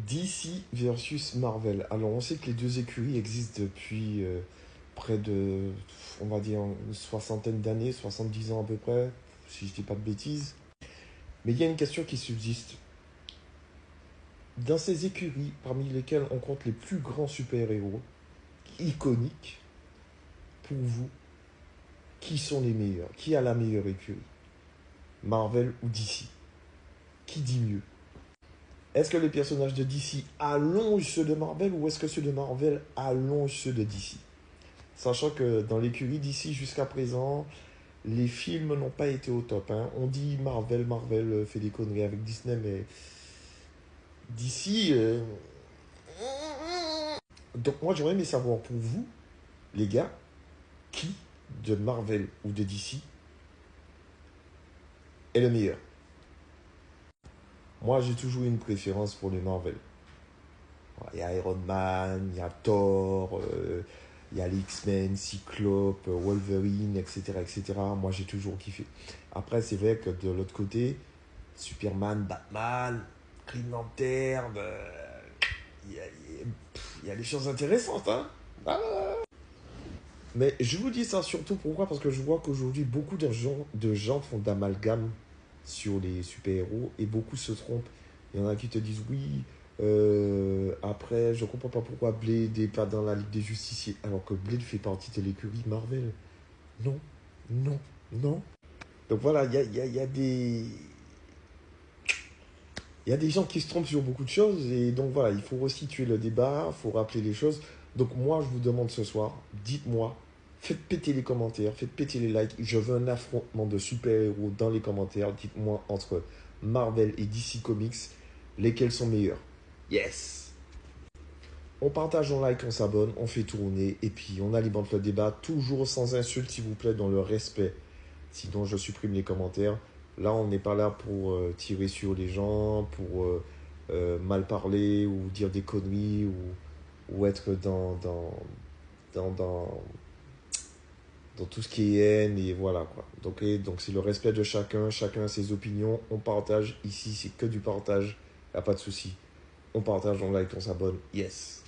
DC versus Marvel. Alors, on sait que les deux écuries existent depuis près de, on va dire, une soixantaine d'années, 70 ans à peu près, si je dis pas de bêtises. Mais il y a une question qui subsiste. Dans ces écuries, parmi lesquelles on compte les plus grands super-héros, iconiques, pour vous, qui sont les meilleurs? Qui a la meilleure écurie? Marvel ou DC? Qui dit mieux? Est-ce que les personnages de DC allongent ceux de Marvel ou est-ce que ceux de Marvel allongent ceux de DC? Sachant que dans l'écurie DC jusqu'à présent, les films n'ont pas été au top, hein. On dit Marvel fait des conneries avec Disney, mais DC. Donc moi j'aurais aimé savoir pour vous, les gars, qui de Marvel ou de DC est le meilleur? Moi j'ai toujours eu une préférence pour les Marvel. Il y a Iron Man, il y a Thor, il y a les X-Men, Cyclope, Wolverine, etc., etc. Moi, j'ai toujours kiffé. Après, c'est vrai que de l'autre côté, Superman, Batman, Green Lantern, il y a des choses intéressantes, hein. Ah. Mais je vous dis ça surtout pourquoi? Parce que je vois qu'aujourd'hui, beaucoup de gens font d'amalgame sur les super-héros et beaucoup se trompent. Il y en a qui te disent oui, après, je comprends pas pourquoi Blade n'est pas dans la Ligue des Justiciers, alors que Blade fait partie de l'écurie Marvel. Non, non, non. Donc voilà, il y a des gens qui se trompent sur beaucoup de choses, et donc voilà, il faut resituer le débat, il faut rappeler les choses. Donc moi, je vous demande ce soir, dites-moi, faites péter les commentaires, faites péter les likes. Je veux un affrontement de super-héros dans les commentaires. Dites-moi entre Marvel et DC Comics, lesquels sont meilleurs. Yes! On partage, on like, on s'abonne, on fait tourner, et puis on alimente le débat, toujours sans insulte, s'il vous plaît, dans le respect. Sinon, je supprime les commentaires. Là, on n'est pas là pour tirer sur les gens, pour mal parler ou dire des conneries ou être dans, dans, dans tout ce qui est haine et voilà quoi. Donc c'est le respect de chacun, chacun a ses opinions, on partage. Ici, c'est que du partage, y a pas de souci. On partage, on like, on s'abonne. Yes!